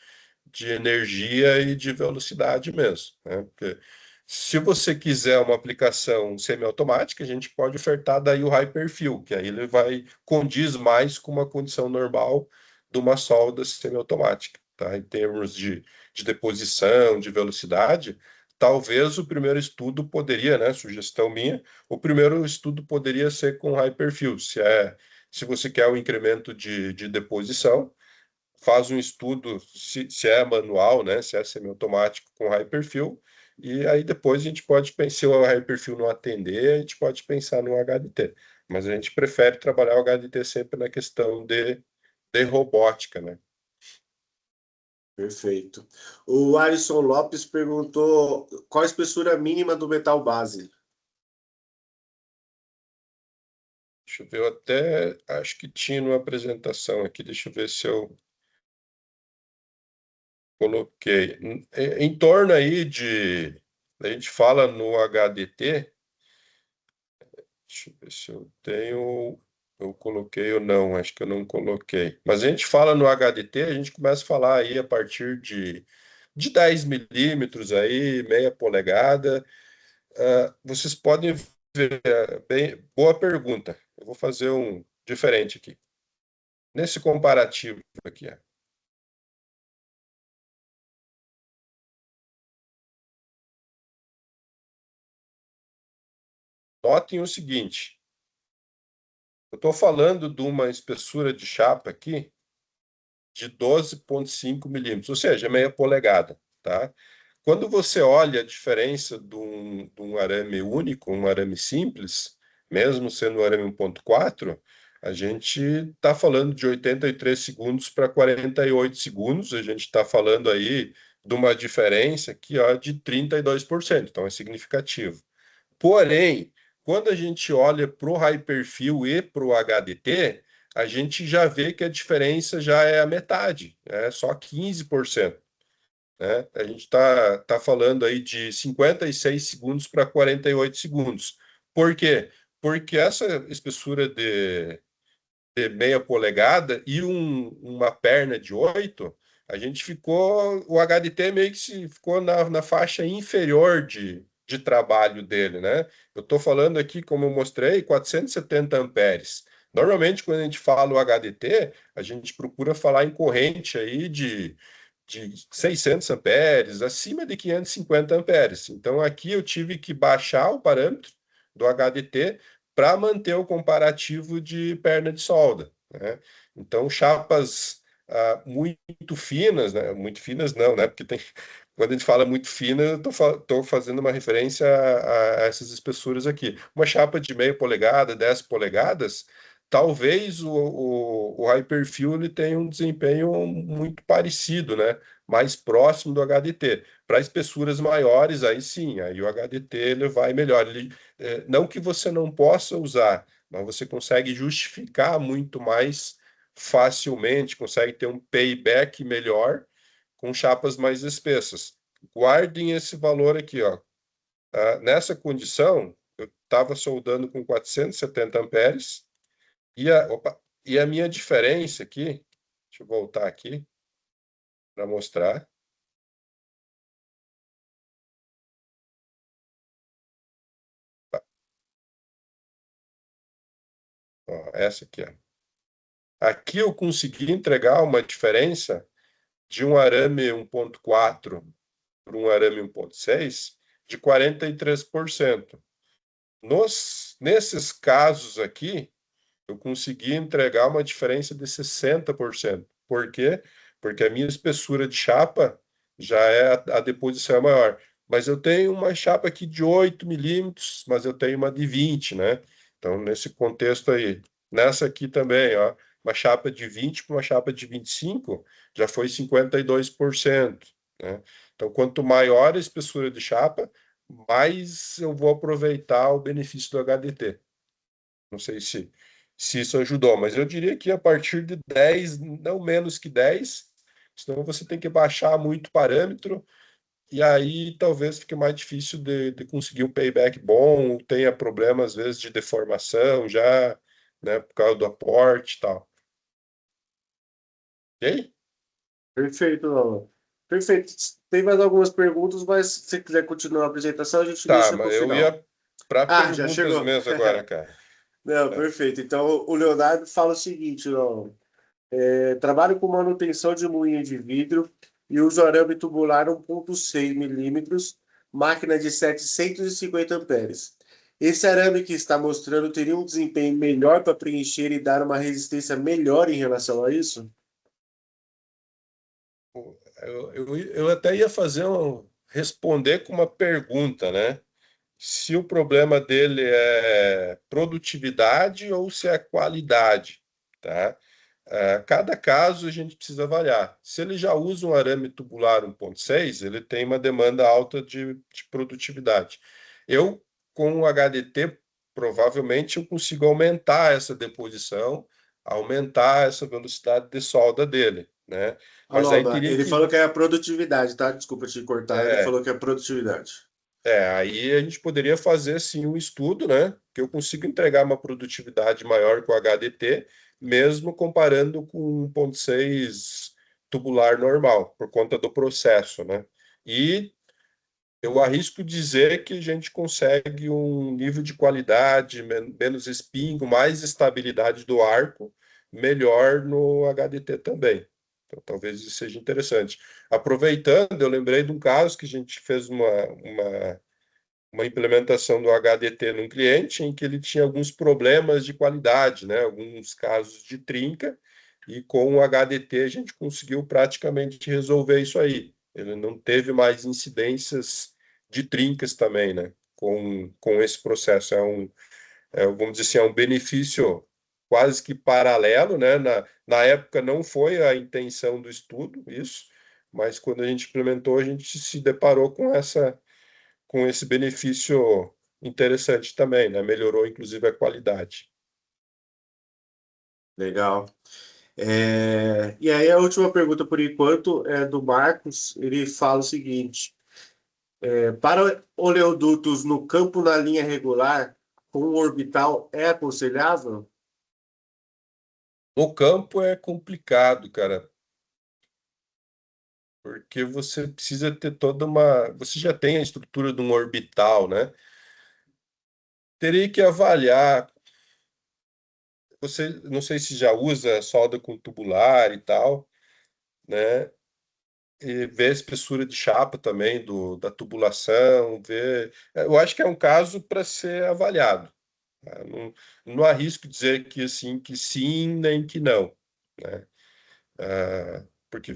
energia e de velocidade mesmo, né? Porque se você quiser uma aplicação semiautomática, a gente pode ofertar daí o Hyperfill, que aí ele condiz mais com uma condição normal de uma solda semiautomática, tá? Em termos de deposição, de velocidade, talvez o primeiro estudo poderia, né, sugestão minha, o primeiro estudo poderia ser com Hyperfill, se você quer um incremento de deposição, faz um estudo se é manual, né, se é semiautomático com Hyperfill, e aí depois a gente pode pensar, se o Hyperfill não atender, a gente pode pensar no HDT. Mas a gente prefere trabalhar o HDT sempre na questão de robótica, né? Perfeito. O Alisson Lopes perguntou qual a espessura mínima do metal base. Deixa eu ver, eu até acho que tinha uma apresentação aqui, deixa eu ver se eu coloquei. Em torno aí a gente fala no HDT, deixa eu ver se eu coloquei ou não, acho que eu não coloquei. Mas a gente fala no HDT, a gente começa a falar aí a partir de 10 milímetros aí, meia polegada. Vocês podem ver, bem, boa pergunta. Eu vou fazer um diferente aqui. Nesse comparativo aqui, ó. Notem o seguinte, eu estou falando de uma espessura de chapa aqui de 12,5 milímetros, ou seja, meia polegada, tá? Quando você olha a diferença de um arame único, um arame simples, mesmo sendo um arame 1,4, a gente está falando de 83 segundos para 48 segundos, a gente está falando aí de uma diferença aqui, ó, de 32%, então é significativo. Porém, quando a gente olha para o Hyperfill e para o HDT, a gente já vê que a diferença já é a metade, é só 15%. Né? A gente tá falando aí de 56 segundos para 48 segundos. Por quê? Porque essa espessura de meia polegada e uma perna de 8, a gente ficou, o HDT meio que ficou na faixa inferior de trabalho dele, né? Eu estou falando aqui, como eu mostrei, 470 amperes. Normalmente, quando a gente fala o HDT, a gente procura falar em corrente aí de 600 amperes, acima de 550 amperes. Então, aqui eu tive que baixar o parâmetro do HDT para manter o comparativo de perna de solda, né? Então, chapas muito finas, né? Muito finas não, né? Porque quando a gente fala muito fina, eu estou fazendo uma referência a essas espessuras aqui. Uma chapa de meia polegada, 10 polegadas, talvez o Hyperfill ele tenha um desempenho muito parecido, né? Mais próximo do HDT. Para espessuras maiores, aí sim, aí o HDT ele vai melhor. Não que você não possa usar, mas você consegue justificar muito mais facilmente, consegue ter um payback melhor com chapas mais espessas. Guardem esse valor aqui, ó. Nessa condição, eu estava soldando com 470 amperes e a minha diferença aqui, deixa eu voltar aqui para mostrar. Ó, essa aqui, ó. Aqui eu consegui entregar uma diferença de um arame 1,4 para um arame 1,6 de 43%. Nesses casos aqui, eu consegui entregar uma diferença de 60%. Por quê? Porque a minha espessura de chapa já é a deposição é maior. Mas eu tenho uma chapa aqui de 8 milímetros, mas eu tenho uma de 20, né? Então, nesse contexto aí, nessa aqui também, ó, uma chapa de 20 para uma chapa de 25, já foi 52%, né? Então, quanto maior a espessura de chapa, mais eu vou aproveitar o benefício do HDT. Não sei se isso ajudou, mas eu diria que a partir de 10, não menos que 10, senão você tem que baixar muito parâmetro e aí talvez fique mais difícil de conseguir um payback bom, ou tenha problema, às vezes, de deformação já, né, por causa do aporte e tal. Ok? Perfeito, Alan. Perfeito. Tem mais algumas perguntas, mas se você quiser continuar a apresentação, a gente Tá, deixa para o mas eu final. ia para Ah, já perguntas chegou. mesmo agora, cara. Não, É. perfeito. Então, o Leonardo fala o seguinte, não, trabalho com manutenção de moinho de vidro e uso arame tubular 1,6 milímetros, máquina de 750 amperes. Esse arame que está mostrando teria um desempenho melhor para preencher e dar uma resistência melhor em relação a isso? Eu até ia responder com uma pergunta, né? Se o problema dele é produtividade ou se é qualidade, tá? Cada caso a gente precisa avaliar. Se ele já usa um arame tubular 1,6, ele tem uma demanda alta de produtividade. Eu, com o HDT, provavelmente eu consigo aumentar essa deposição, aumentar essa velocidade de solda dele, né? Mas aí Aloma, teria ele que falou que é a produtividade, tá? Desculpa te cortar, ele é, falou que é a produtividade. aí a gente poderia fazer sim um estudo, né? Que eu consigo entregar uma produtividade maior com o HDT, mesmo comparando com 1,6 tubular normal, por conta do processo, né? E eu arrisco dizer que a gente consegue um nível de qualidade, menos espingo, mais estabilidade do arco, melhor no HDT também. Então, talvez isso seja interessante. Aproveitando, eu lembrei de um caso que a gente fez uma implementação do HDT num cliente em que ele tinha alguns problemas de qualidade, né? Alguns casos de trinca, e com o HDT a gente conseguiu praticamente resolver isso aí. Ele não teve mais incidências de trincas também, né? Com esse processo. Vamos dizer assim, é um benefício quase que paralelo, né? Na época não foi a intenção do estudo, isso, mas quando a gente implementou, a gente se deparou com esse benefício interessante também, né? Melhorou inclusive a qualidade. Legal. E aí a última pergunta por enquanto é do Marcos. Ele fala o seguinte: para oleodutos no campo na linha regular, com um orbital é aconselhável? No campo é complicado, cara, porque você precisa ter toda uma. Você já tem a estrutura de um orbital, né? Teria que avaliar. Você não sei se já usa solda com tubular e tal, né? E ver a espessura de chapa também da tubulação, ver. Eu acho que é um caso para ser avaliado. Tá? Não arrisco dizer que assim que sim nem que não, né? Porque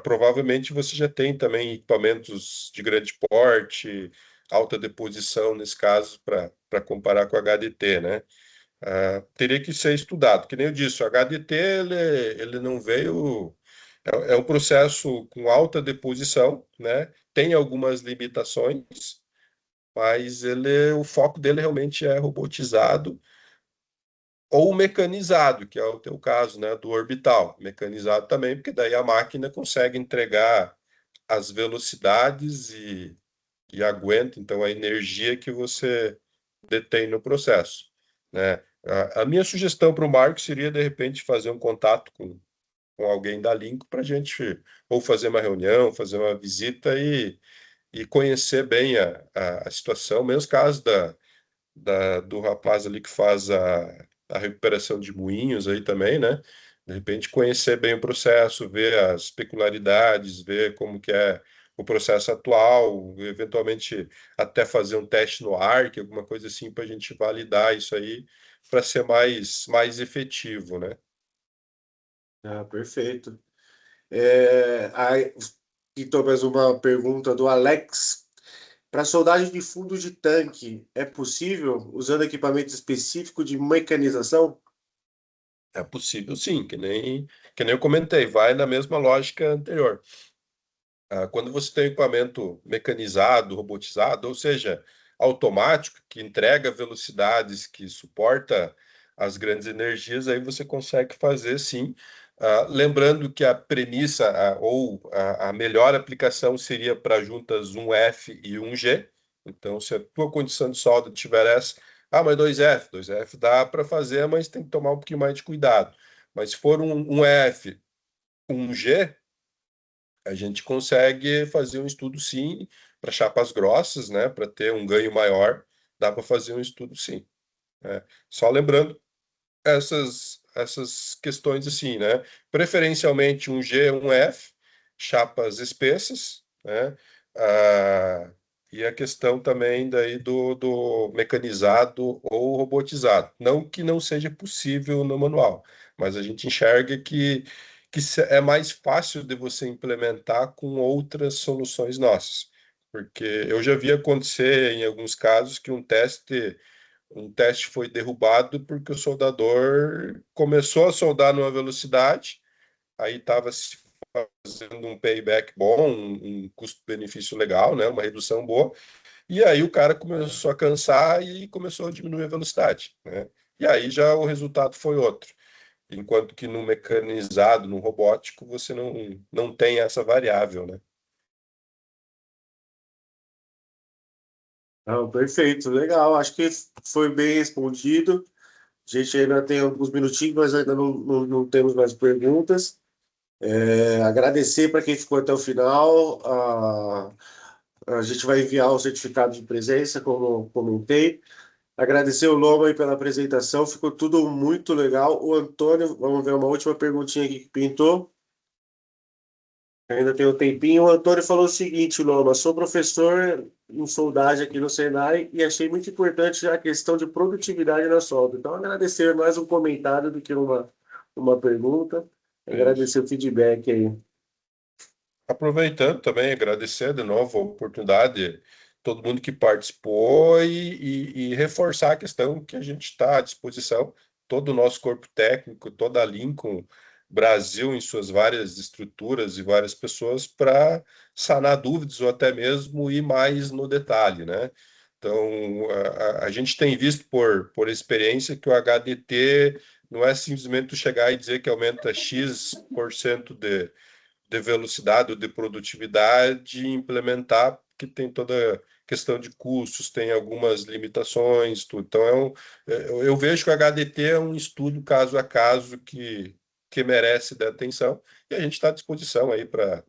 provavelmente você já tem também equipamentos de grande porte, alta deposição nesse caso para comparar com o HDT, né? Teria que ser estudado, que nem eu disse, o HDT ele não veio, é um processo com alta deposição, né? Tem algumas limitações, mas o foco dele realmente é robotizado ou mecanizado, que é o teu caso, né, do orbital. Mecanizado também, porque daí a máquina consegue entregar as velocidades e aguenta, então, a energia que você detém no processo, né? A minha sugestão para o Marco seria, de repente, fazer um contato com alguém da Linko para a gente ou fazer uma reunião, fazer uma visita e conhecer bem a situação, mesmo caso do rapaz ali que faz a recuperação de moinhos aí também, né? De repente conhecer bem o processo, ver as peculiaridades, ver como que é o processo atual, eventualmente até fazer um teste no ARC, alguma coisa assim, para a gente validar isso aí para ser mais efetivo, né? Ah, perfeito. Aí, então, mais uma pergunta do Alex. Para soldagem de fundo de tanque, é possível usando equipamento específico de mecanização? É possível sim, que nem eu comentei, vai na mesma lógica anterior. Quando você tem equipamento mecanizado, robotizado, ou seja, automático, que entrega velocidades, que suporta as grandes energias, aí você consegue fazer sim Lembrando que a premissa ou a melhor aplicação seria para juntas 1F e 1G. Então, se a tua condição de solda tiver essa, mas 2F dá para fazer, mas tem que tomar um pouquinho mais de cuidado. Mas se for um F, 1G, a gente consegue fazer um estudo sim para chapas grossas, né? Para ter um ganho maior, dá para fazer um estudo sim. Só lembrando essas questões assim, né? Preferencialmente um G, um F, chapas espessas, né? E a questão também daí do mecanizado ou robotizado. Não que não seja possível no manual, mas a gente enxerga que é mais fácil de você implementar com outras soluções nossas. Porque eu já vi acontecer em alguns casos que um teste foi derrubado porque o soldador começou a soldar numa velocidade, aí estava se fazendo um payback bom, um custo-benefício legal, né, uma redução boa, e aí o cara começou a cansar e começou a diminuir a velocidade, né? E aí já o resultado foi outro. Enquanto que no mecanizado, no robótico, você não tem essa variável, né? Perfeito, legal. Acho que foi bem respondido. A gente ainda tem alguns minutinhos, mas ainda não temos mais perguntas. Agradecer para quem ficou até o final. A gente vai enviar o certificado de presença, como comentei. Agradecer o Loma aí pela apresentação, ficou tudo muito legal. O Antônio, vamos ver uma última perguntinha aqui que pintou. Ainda tem um tempinho. O Antônio falou o seguinte, Loma: sou professor em soldagem aqui no Senai e achei muito importante a questão de produtividade na solda. Então, agradecer mais um comentário do que uma pergunta. Agradecer o feedback aí. Aproveitando também, agradecer de novo a oportunidade, todo mundo que participou e reforçar a questão que a gente está à disposição, todo o nosso corpo técnico, toda a Lincoln Brasil em suas várias estruturas e várias pessoas para sanar dúvidas ou até mesmo ir mais no detalhe, né? Então, a gente tem visto por experiência que o HDT não é simplesmente tu chegar e dizer que aumenta X% de velocidade ou de produtividade e implementar, que tem toda a questão de custos, tem algumas limitações, tudo. Então, eu vejo que o HDT é um estudo caso a caso que merece dar atenção e a gente está à disposição aí para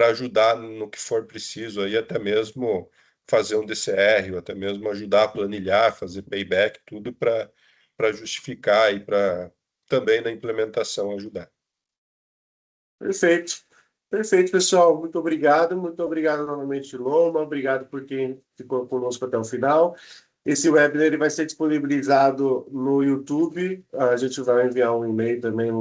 ajudar no que for preciso, aí até mesmo fazer um DCR, ou até mesmo ajudar a planilhar, fazer payback, tudo para justificar e para também na implementação ajudar. Perfeito. Perfeito, pessoal. Muito obrigado. Muito obrigado novamente, Loma. Obrigado por quem ficou conosco até o final. Esse webinar ele vai ser disponibilizado no YouTube. A gente vai enviar um e-mail também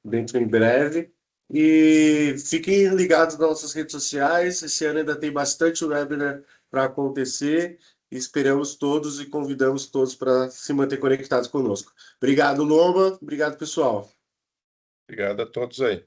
dentro em breve. E fiquem ligados nas nossas redes sociais. Esse ano ainda tem bastante webinar para acontecer. Esperamos todos e convidamos todos para se manter conectados conosco. Obrigado, Loma. Obrigado, pessoal. Obrigado a todos aí.